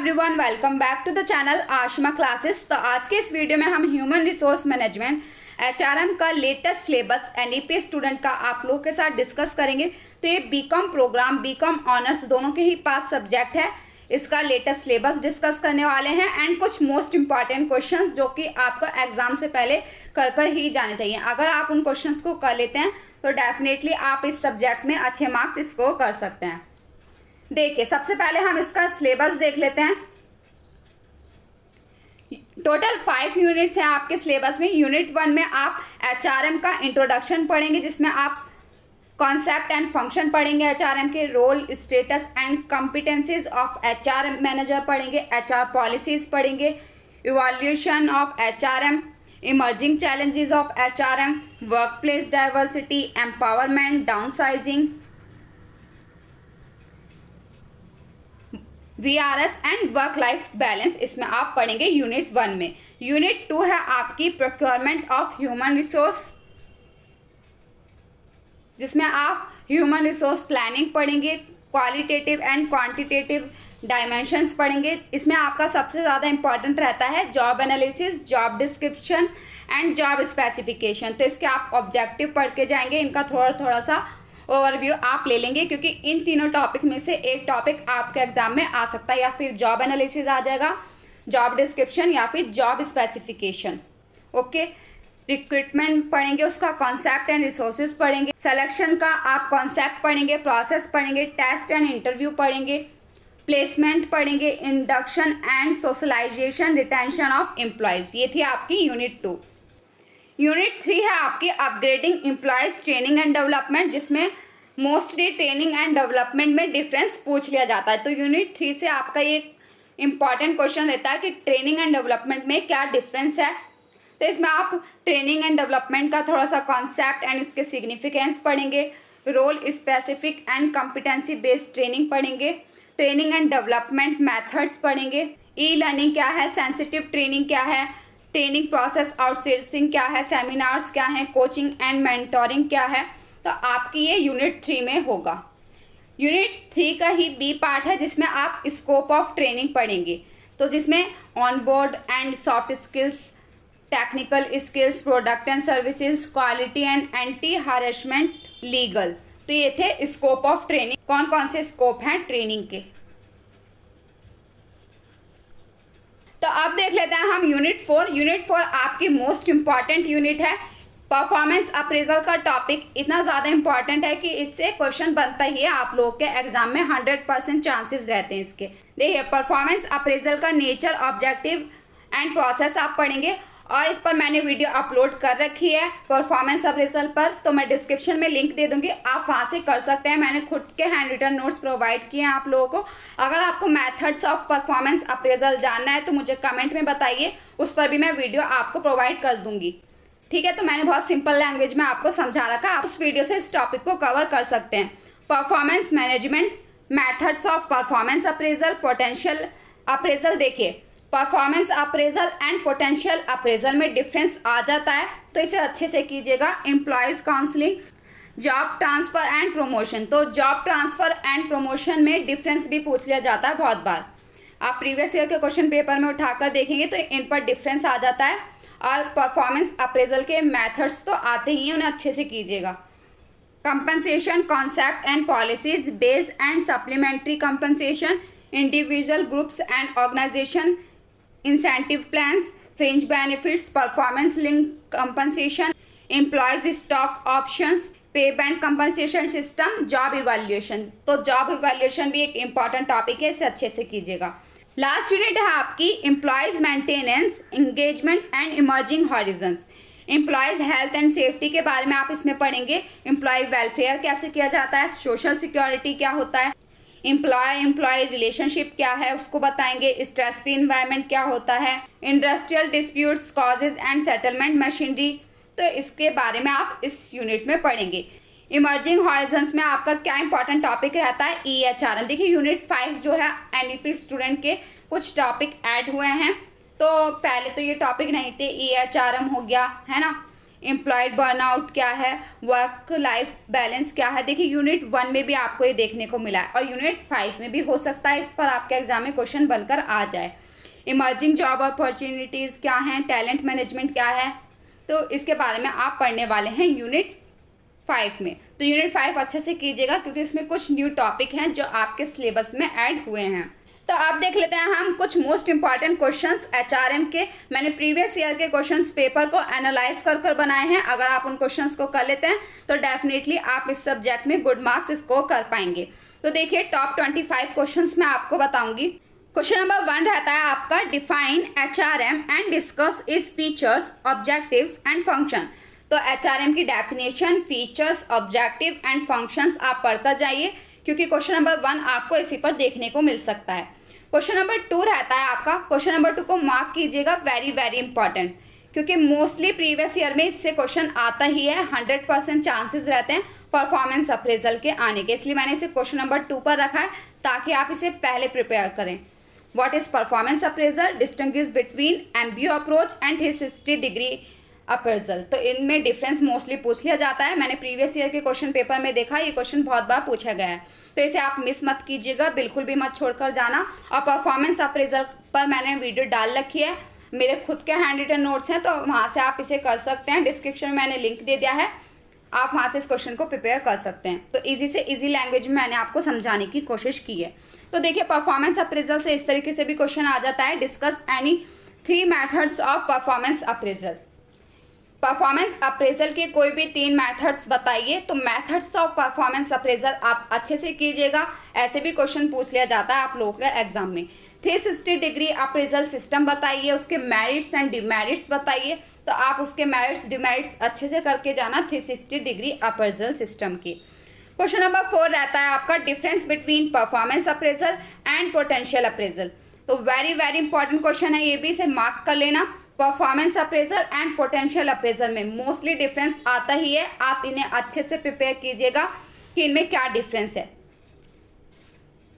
Everyone, welcome back to the channel Ashma classes. तो आज के इस वीडियो में हम ह्यूमन रिसोर्स मैनेजमेंट एचआरएम का लेटेस्ट सिलेबस एनईपी स्टूडेंट का आप लोगों के साथ डिस्कस करेंगे। तो ये बीकॉम प्रोग्राम, बीकॉम ऑनर्स दोनों के ही पास सब्जेक्ट है। इसका लेटेस्ट सिलेबस डिस्कस करने वाले हैं एंड कुछ मोस्ट इंपॉर्टेंट क्वेश्चंस जो कि आपको एग्जाम से पहले कर ही जाने चाहिए। अगर आप उन क्वेश्चंस को कर लेते हैं तो डेफिनेटली आप इस सब्जेक्ट में अच्छे मार्क्स स्कोर कर सकते हैं। देखिए, सबसे पहले हम इसका सिलेबस देख लेते हैं। टोटल 5 यूनिट्स हैं आपके सिलेबस में। यूनिट 1 में आप एचआरएम का इंट्रोडक्शन पढ़ेंगे, जिसमें आप कॉन्सेप्ट एंड फंक्शन पढ़ेंगे, एचआरएम के role, status and competencies of HRM manager पढ़ेंगे, एचआर पॉलिसीज पढ़ेंगे, evaluation of HRM, emerging challenges of HRM, workplace diversity, empowerment, downsizing, VRS and work life balance, इसमें आप पढ़ेंगे यूनिट 1 में। यूनिट 2 है आपकी प्रोक्योरमेंट ऑफ ह्यूमन रिसोर्स, जिसमें आप ह्यूमन रिसोर्स प्लानिंग पढ़ेंगे, क्वालिटेटिव एंड क्वांटिटेटिव डायमेंशंस पढ़ेंगे। इसमें आपका सबसे ज़्यादा इंपॉर्टेंट रहता है job analysis, job description and job specification. तो इसके आप ऑब्जेक्टिव पढ़ के जाएंगे, इनका थोड़ा सा ओवरव्यू आप ले लेंगे, क्योंकि इन तीनों टॉपिक में से एक टॉपिक आपके एग्जाम में आ सकता है, या फिर जॉब एनालिसिस आ जाएगा, जॉब डिस्क्रिप्शन या फिर जॉब स्पेसिफिकेशन। ओके, रिक्रूटमेंट पढ़ेंगे, उसका कॉन्सेप्ट एंड रिसोर्सेज पढ़ेंगे, सिलेक्शन का आप कॉन्सेप्ट पढ़ेंगे, प्रोसेस पढ़ेंगे, टेस्ट एंड इंटरव्यू पढ़ेंगे, प्लेसमेंट पढ़ेंगे, induction and socialisation, retention of employees. ये थी आपकी यूनिट 2। यूनिट 3 है आपकी upgrading employees training and development, जिसमें मोस्टली ट्रेनिंग एंड डेवलपमेंट में डिफरेंस पूछ लिया जाता है। तो यूनिट 3 से आपका ये इंपॉर्टेंट क्वेश्चन रहता है कि ट्रेनिंग एंड डेवलपमेंट में क्या डिफरेंस है। तो इसमें आप ट्रेनिंग एंड डेवलपमेंट का थोड़ा सा कॉन्सेप्ट एंड उसके सिग्निफिकेंस पढ़ेंगे, role specific and competency based training पढ़ेंगे, ट्रेनिंग एंड डेवलपमेंट मेथड्स पढ़ेंगे, ई लर्निंग क्या है, सेंसिटिव ट्रेनिंग क्या है, ट्रेनिंग प्रोसेस आउटसोर्सिंग क्या है, सेमिनार्स क्या है, कोचिंग एंड मेंटोरिंग क्या है। तो आपकी ये यूनिट 3 में होगा। यूनिट 3 का ही बी पार्ट है, जिसमें आप स्कोप ऑफ ट्रेनिंग पढ़ेंगे। तो जिसमें on board and soft skills, technical skills, product and services, quality and anti harassment, legal. तो ये थे स्कोप ऑफ ट्रेनिंग। कौन कौन से स्कोप हैं ट्रेनिंग के। तो अब देख लेते हैं हम यूनिट 4। यूनिट 4 आपकी मोस्ट इंपॉर्टेंट यूनिट है। परफॉर्मेंस अप्रेजल का टॉपिक इतना ज़्यादा इंपॉर्टेंट है कि इससे क्वेश्चन बनता ही है, आप लोग के एग्जाम में 100% चांसेस रहते हैं इसके। देखिए, परफॉर्मेंस अप्रेजल का नेचर, ऑब्जेक्टिव एंड प्रोसेस आप पढ़ेंगे, और इस पर मैंने वीडियो अपलोड कर रखी है परफॉर्मेंस अप्रेजल पर, तो मैं डिस्क्रिप्शन में लिंक दे दूंगी, आप वहाँ से कर सकते हैं। मैंने खुद के हैंड रिटन नोट्स प्रोवाइड किए हैं आप लोगों को। अगर आपको मेथड्स ऑफ परफॉर्मेंस अप्रेजल जानना है तो मुझे कमेंट में बताइए, उस पर भी मैं वीडियो आपको प्रोवाइड कर दूंगी। ठीक है, तो मैंने बहुत सिंपल लैंग्वेज में आपको समझा रखा, आप उस वीडियो से इस टॉपिक को कवर कर सकते हैं। Performance management, methods of performance appraisal, potential appraisal. देखिए, performance appraisal and potential appraisal में डिफरेंस आ जाता है, तो इसे अच्छे से कीजिएगा। Employees counselling, job transfer and promotion. तो जॉब ट्रांसफर एंड प्रमोशन में डिफरेंस भी पूछ लिया जाता है बहुत बार। आप प्रीवियस ईयर के क्वेश्चन पेपर में उठाकर देखेंगे तो इन पर डिफरेंस आ जाता है। और परफॉर्मेंस अप्रेजल के मेथड्स तो आते ही हैं, उन्हें अच्छे से कीजिएगा। Compensation concept and policies, base and supplementary compensation, individual groups and organisation incentive plans, fringe benefits, performance link compensation, employees stock options, pay band compensation system, job evaluation. तो job evaluation भी एक इंपॉर्टेंट टॉपिक है, इसे अच्छे से कीजिएगा। Last unit है आपकी employees maintenance, engagement and emerging horizons. Employees health and safety के बारे में आप इसमें पढ़ेंगे। एम्प्लॉय वेलफेयर कैसे किया जाता है, सोशल सिक्योरिटी क्या होता है, एम्प्लॉय रिलेशनशिप क्या है उसको बताएंगे, स्ट्रेस फ्री इन्वायरमेंट क्या होता है, industrial disputes, causes and settlement machinery. तो इसके बारे में आप इस यूनिट में पढ़ेंगे। इमर्जिंग हॉरिजन्स में आपका क्या इंपॉर्टेंट टॉपिक रहता है, EHRM। देखिए, यूनिट 5 जो है एनईपी स्टूडेंट के कुछ टॉपिक ऐड हुए हैं। तो पहले तो ये टॉपिक नहीं थे, EHRM हो गया है ना, एम्प्लॉयड बर्नआउट क्या है, वर्क लाइफ बैलेंस क्या है। देखिए यूनिट 1 में भी आपको ये देखने को मिला है और यूनिट 5 में भी हो सकता है इस पर आपके एग्जाम में क्वेश्चन बनकर आ जाए। इमर्जिंग जॉब अपॉर्चुनिटीज़ क्या हैं, टैलेंट मैनेजमेंट क्या है, तो इसके बारे में आप पढ़ने वाले हैं यूनिट 5 में। तो यूनिट 5 अच्छे से कीजिएगा क्योंकि इसमें कुछ न्यू टॉपिक हैं जो आपके सिलेबस में ऐड हुए हैं। तो आप देख लेते हैं हम कुछ मोस्ट इंपॉर्टेंट क्वेश्चंस एचआरएम के। मैंने प्रीवियस ईयर के क्वेश्चंस पेपर को एनालाइज कर बनाए हैं। अगर आप उन क्वेश्चंस को कर लेते हैं तो डेफिनेटली आप इस सब्जेक्ट में गुड मार्क्स स्कोर कर पाएंगे। तो देखिए टॉप 25 क्वेश्चंस मैं आपको बताऊंगी। क्वेश्चन नंबर 1 रहता है आपका define HRM and discuss its features, objectives and function. तो एचआरएम की definition, features, objective and functions आप पढ़कर जाइए क्योंकि क्वेश्चन नंबर 1 आपको इसी पर देखने को मिल सकता है। क्वेश्चन नंबर 2 रहता है आपका, क्वेश्चन नंबर 2 को मार्क कीजिएगा, वेरी वेरी इंपॉर्टेंट, क्योंकि मोस्टली प्रीवियस ईयर में इससे क्वेश्चन आता ही है। 100% चांसेस रहते हैं परफॉर्मेंस अप्रेजल के आने के, इसलिए मैंने इसे क्वेश्चन नंबर 2 पर रखा है ताकि आप इसे पहले प्रिपेयर करें। What is performance appraisal, distinguish between MBO approach and 360 degree appraisal. तो इनमें डिफरेंस मोस्टली पूछ लिया जाता है। मैंने प्रीवियस ईयर के क्वेश्चन पेपर में देखा, ये क्वेश्चन बहुत बार पूछा गया है, तो इसे आप मिस मत कीजिएगा, बिल्कुल भी मत छोड़कर जाना। और परफॉर्मेंस अप्रेजल पर मैंने वीडियो डाल रखी है, मेरे खुद के हैंड रिटन नोट्स हैं, तो वहाँ से आप इसे कर सकते हैं। डिस्क्रिप्शन में मैंने लिंक दे दिया है, आप वहाँ से इस क्वेश्चन को प्रिपेयर कर सकते हैं। तो ईजी से ईजी लैंग्वेज में मैंने आपको समझाने की कोशिश की है। तो देखिए परफॉर्मेंस अप्रेजल से इस तरीके से भी क्वेश्चन आ जाता है, discuss any 3 methods of performance appraisal. Performance appraisal के कोई भी 3 मेथड्स बताइए। तो मेथड्स ऑफ परफॉर्मेंस अप्रेजल आप अच्छे से कीजिएगा, ऐसे भी क्वेश्चन पूछ लिया जाता है आप लोगों के एग्जाम में। 360 डिग्री अप्रेजल सिस्टम बताइए, उसके मेरिट्स एंड डिमेरिट्स बताइए। तो आप उसके मेरिट्स डिमेरिट्स अच्छे से करके जाना 360 डिग्री अप्रेजल सिस्टम की। क्वेश्चन नंबर 4 रहता है आपका difference between performance appraisal and potential appraisal. तो वेरी वेरी इंपॉर्टेंट क्वेश्चन है, ये भी इसे मार्क कर लेना। Performance appraisal and potential appraisal में मोस्टली डिफरेंस आता ही है, आप इन्हें अच्छे से प्रिपेयर कीजिएगा कि इनमें क्या डिफरेंस है।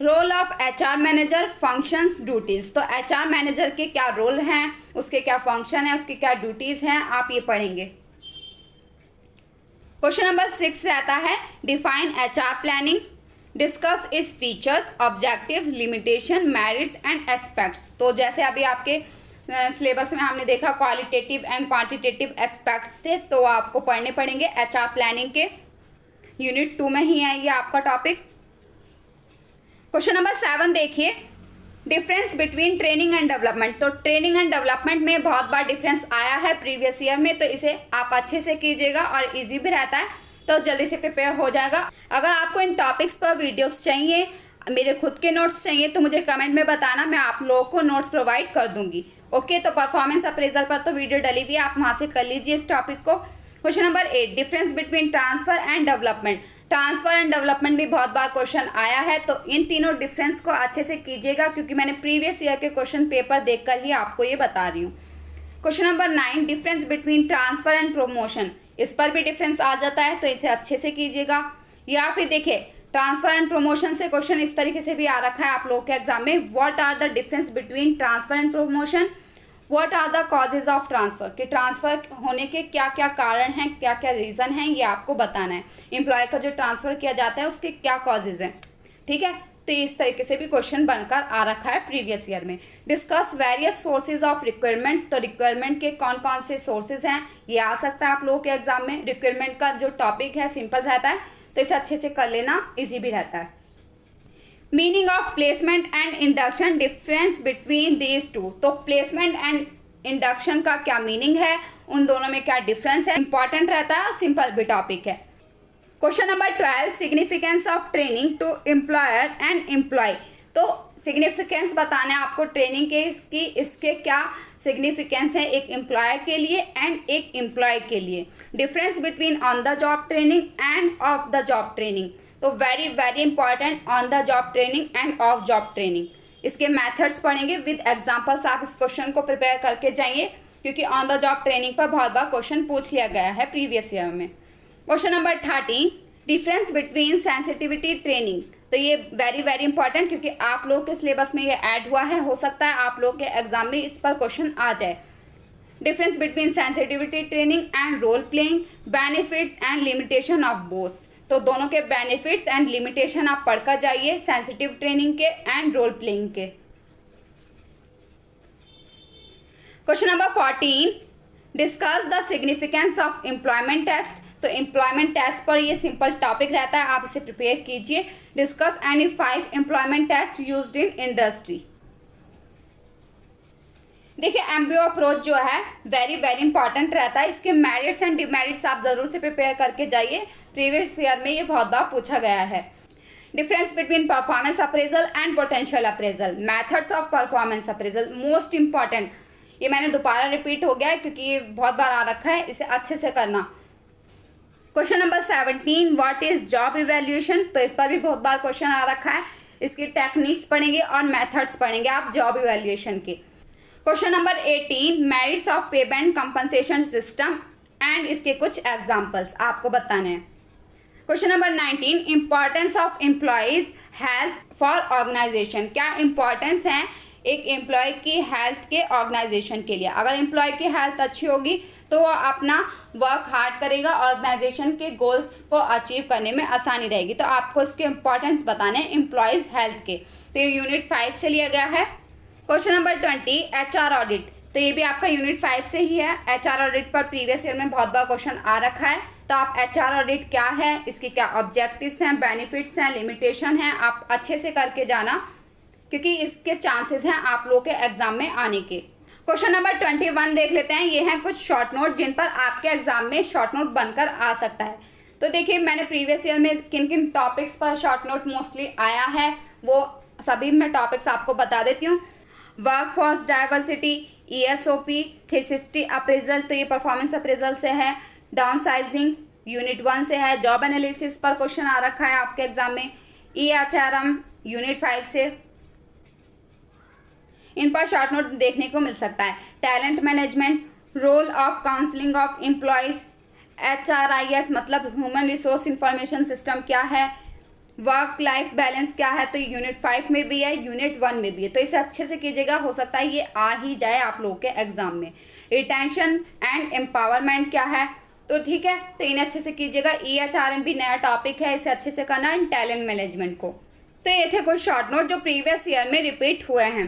Role of HR manager, functions, duties. तो एचआर मैनेजर के क्या रोल हैं, उसके क्या फंक्शन है, उसकी क्या ड्यूटीज हैं, आप ये पढ़ेंगे। क्वेश्चन नंबर 6 रहता है define HR planning, discuss its features, objectives, limitation, merits and aspects. तो जैसे अभी आपके सिलेबस में हमने देखा क्वालिटेटिव एंड क्वांटिटेटिव एस्पेक्ट्स थे, तो आपको पढ़ने पड़ेंगे एचआर प्लानिंग के। यूनिट 2 में ही है ये आपका टॉपिक। क्वेश्चन नंबर 7 देखिए, difference between training and development. तो ट्रेनिंग एंड डेवलपमेंट में बहुत बार डिफरेंस आया है प्रीवियस ईयर में, तो इसे आप अच्छे से कीजिएगा और इजी भी रहता है, तो जल्दी से प्रिपेयर हो जाएगा। अगर आपको इन टॉपिक्स पर वीडियोस चाहिए, मेरे खुद के नोट्स चाहिए, तो मुझे कमेंट में बताना, मैं आप लोगों को नोट्स प्रोवाइड कर दूंगी। ओके, तो परफॉर्मेंस अप्रेजल पर तो वीडियो डली हुई है, आप वहाँ से कर लीजिए इस टॉपिक को। Question number 8 difference between transfer and development. Transfer and development भी बहुत बार क्वेश्चन आया है, तो इन तीनों डिफरेंस को अच्छे से कीजिएगा क्योंकि मैंने प्रीवियस ईयर के क्वेश्चन पेपर देखकर ही आपको ये बता रही हूँ। Question number 9 difference between transfer and promotion. इस पर भी डिफरेंस आ जाता है, तो इसे अच्छे से कीजिएगा। या फिर देखिए ट्रांसफर एंड प्रमोशन से क्वेश्चन इस तरीके से भी आ रखा है आप लोगों के एग्जाम में, what are the difference between transfer and promotion, what are the causes of transfer. कि ट्रांसफर होने के क्या क्या कारण हैं, क्या क्या रीज़न हैं, ये आपको बताना है। एम्प्लॉय का जो ट्रांसफ़र किया जाता है उसके क्या कॉजेज हैं, ठीक है। तो इस तरीके से भी क्वेश्चन बनकर आ रखा है प्रीवियस ईयर में। Discuss various sources of requirement. तो रिक्वायरमेंट के कौन कौन से सोर्सेज हैं, ये आ सकता है आप लोगों के एग्जाम में। रिक्वायरमेंट का जो टॉपिक है सिंपल रहता है, तो इसे अच्छे से कर लेना, ईजी भी रहता है। Meaning of placement and induction, difference between these two. तो प्लेसमेंट एंड इंडक्शन का क्या मीनिंग है, उन दोनों में क्या डिफरेंस है, इंपॉर्टेंट रहता है, सिंपल भी टॉपिक है। Question number 12 significance of training to employer and employee. तो सिग्निफिकेंस बताना है आपको ट्रेनिंग के, इसके क्या सिग्निफिकेंस है एक एम्प्लॉयर के लिए एंड एक एम्प्लॉय के लिए। Difference between on the job training and off the job training. तो very very important, on the job training and off job training. इसके मेथड्स पढ़ेंगे विद एग्जांपल्स, आप इस क्वेश्चन को प्रिपेयर करके जाइए क्योंकि ऑन द जॉब ट्रेनिंग पर बहुत बार क्वेश्चन पूछ लिया गया है प्रीवियस ईयर में। Question number 13 difference between sensitivity training. तो ये वेरी वेरी इंपॉर्टेंट क्योंकि आप लोग के सिलेबस में ये ऐड हुआ है, हो सकता है आप लोग के एग्जाम में इस पर क्वेश्चन आ जाए। Difference between sensitivity training and role playing, benefits and limitation of both. तो दोनों के बेनिफिट्स एंड लिमिटेशन आप पढ़कर जाइए, सेंसिटिव ट्रेनिंग के एंड रोल प्लेइंग के। Question number 14, discuss the significance of employment test. तो एम्प्लॉयमेंट टेस्ट पर ये सिंपल टॉपिक रहता है, आप इसे प्रिपेयर कीजिए। Discuss any 5 employment test used in industry. देखिए एमबीओ अप्रोच जो है वेरी इंपॉर्टेंट रहता है, इसके मेरिट्स एंड डिमेरिट्स आप जरूर से प्रिपेयर करके जाइए, प्रीवियस ईयर में ये बहुत बार पूछा गया है। Difference between performance appraisal and potential appraisal, methods of performance appraisal most important. ये मैंने दोबारा रिपीट हो गया है क्योंकि ये बहुत बार आ रखा है, इसे अच्छे से करना। Question number 17, what is job evaluation. तो इस पर भी बहुत बार क्वेश्चन आ रखा है, इसकी टेक्निक्स पढ़ेंगे और मेथड्स पढ़ेंगे आप जॉब इवैल्यूएशन के। Question number 18, merits of payment compensation system and इसके कुछ एग्जांपल्स आपको बताने हैं। Question number 19, importance of employees health for organisation. क्या इंपॉर्टेंस है एक एम्प्लॉय की हेल्थ के ऑर्गेनाइजेशन के लिए। अगर एम्प्लॉय की हेल्थ अच्छी होगी तो वो अपना वर्क हार्ड करेगा, ऑर्गेनाइजेशन के गोल्स को अचीव करने में आसानी रहेगी। तो आपको इसके इंपॉर्टेंस बताने हैं एम्प्लॉयज हेल्थ के। तो ये यूनिट 5 से लिया गया है। Question number 20, HR audit. तो ये भी आपका यूनिट 5 से ही है। एचआर ऑडिट पर प्रीवियस ईयर में बहुत बार क्वेश्चन आ रखा है। तो आप एचआर ऑडिट क्या है, इसके क्या ऑब्जेक्टिव्स हैं, बेनिफिट्स हैं, लिमिटेशन हैं, आप अच्छे से करके जाना क्योंकि इसके चांसेस हैं आप लोगों के एग्जाम में आने के। क्वेश्चन नंबर 21 देख लेते हैं। ये हैं कुछ शॉर्ट नोट जिन पर आपके एग्जाम में शॉर्ट नोट बनकर आ सकता है। तो देखिए मैंने प्रीवियस ईयर में किन किन टॉपिक्स पर शॉर्ट नोट मोस्टली आया है वो सभी मैं टॉपिक्स आपको बता देती हूँ। Work force diversity, ESOP, 360 appraisal, तो ये परफॉर्मेंस अप्रेजल से है। डाउन साइजिंग यूनिट 1 से है। जॉब एनालिसिस पर क्वेश्चन आ रखा है आपके एग्जाम में। EHRM यूनिट 5 से, इन पर शॉर्ट नोट देखने को मिल सकता है। Talent management, role of counselling of employees, HRIS मतलब ह्यूमन रिसोर्स इंफॉर्मेशन सिस्टम क्या है, वर्क लाइफ बैलेंस क्या है, तो यूनिट 5 में भी है, यूनिट 1 में भी है। तो इसे अच्छे से कीजिएगा, हो सकता है ये आ ही जाए आप लोगों के एग्जाम में। रिटेंशन एंड एम्पावरमेंट क्या है, तो ठीक है, तो इन्हें अच्छे से कीजिएगा। EHRM भी नया टॉपिक है, इसे अच्छे से करना है टैलेंट मैनेजमेंट को। तो ये थे कुछ शॉर्ट नोट जो प्रीवियस ईयर में रिपीट हुए हैं।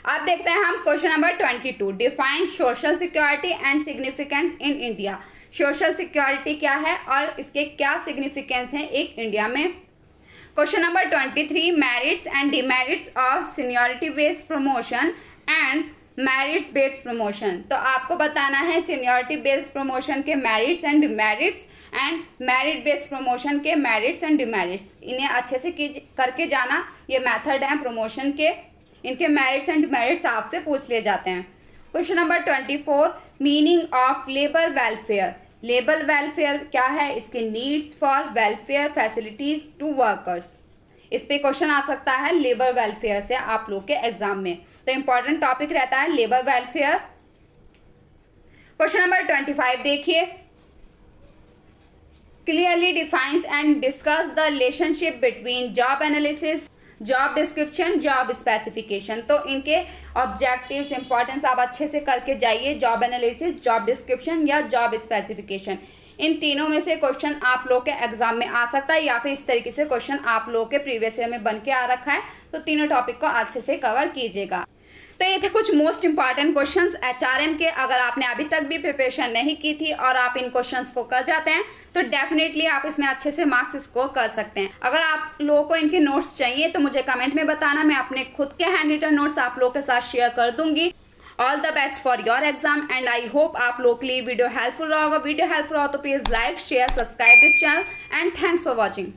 अब देखते हैं हम question number 22, define social security and significance in India. Social security क्या है और इसके क्या सिग्निफिकेंस हैं एक इंडिया में। Question number 23, merits and demerits of seniority based promotion and merits based promotion. तो आपको बताना है सीनियरिटी बेस्ड प्रमोशन के merits and demerits and merit based promotion के मेरिट्स एंड डिमेरिट्स। इन्हें अच्छे से करके जाना, ये मेथड है प्रमोशन के, इनके मेरिट्स एंड डिमेरिट्स आपसे पूछ लिए जाते हैं। Question number 24, meaning of labour welfare. Labour welfare क्या है, इसके needs for welfare facilities to workers. इस पे क्वेश्चन आ सकता है लेबर वेलफेयर से आप लोग के एग्जाम में, तो इंपॉर्टेंट टॉपिक रहता है लेबर वेलफेयर। क्वेश्चन नंबर 25 देखिए, clearly defines and discuss the relationship between job analysis, job description, job specification. तो इनके ऑब्जेक्टिव्स इंपॉर्टेंस आप अच्छे से करके जाइए। जॉब एनालिसिस, जॉब डिस्क्रिप्शन या जॉब स्पेसिफिकेशन, इन तीनों में से क्वेश्चन आप लोग के एग्जाम में आ सकता है या फिर इस तरीके से क्वेश्चन आप लोग के प्रीवियस ईयर में बन के आ रखा है। तो तीनों टॉपिक को अच्छे से कवर कीजिएगा। तो ये थे कुछ मोस्ट इंपॉर्टेंट क्वेश्चंस HRM के। अगर आपने अभी तक भी प्रिपरेशन नहीं की थी और आप इन क्वेश्चंस को कर जाते हैं तो डेफिनेटली आप इसमें अच्छे से मार्क्स स्कोर कर सकते हैं। अगर आप लोगों को इनके नोट्स चाहिए तो मुझे कमेंट में बताना, मैं अपने खुद के हैंड रिटन नोट्स आप लोगों के साथ शेयर कर दूंगी। All the best for your exam and I hope आप लोगों के लिए वीडियो हेल्पफुल रहा होगा। वीडियो हेल्पफुल रहा तो please like, share, subscribe this channel and thanks for watching.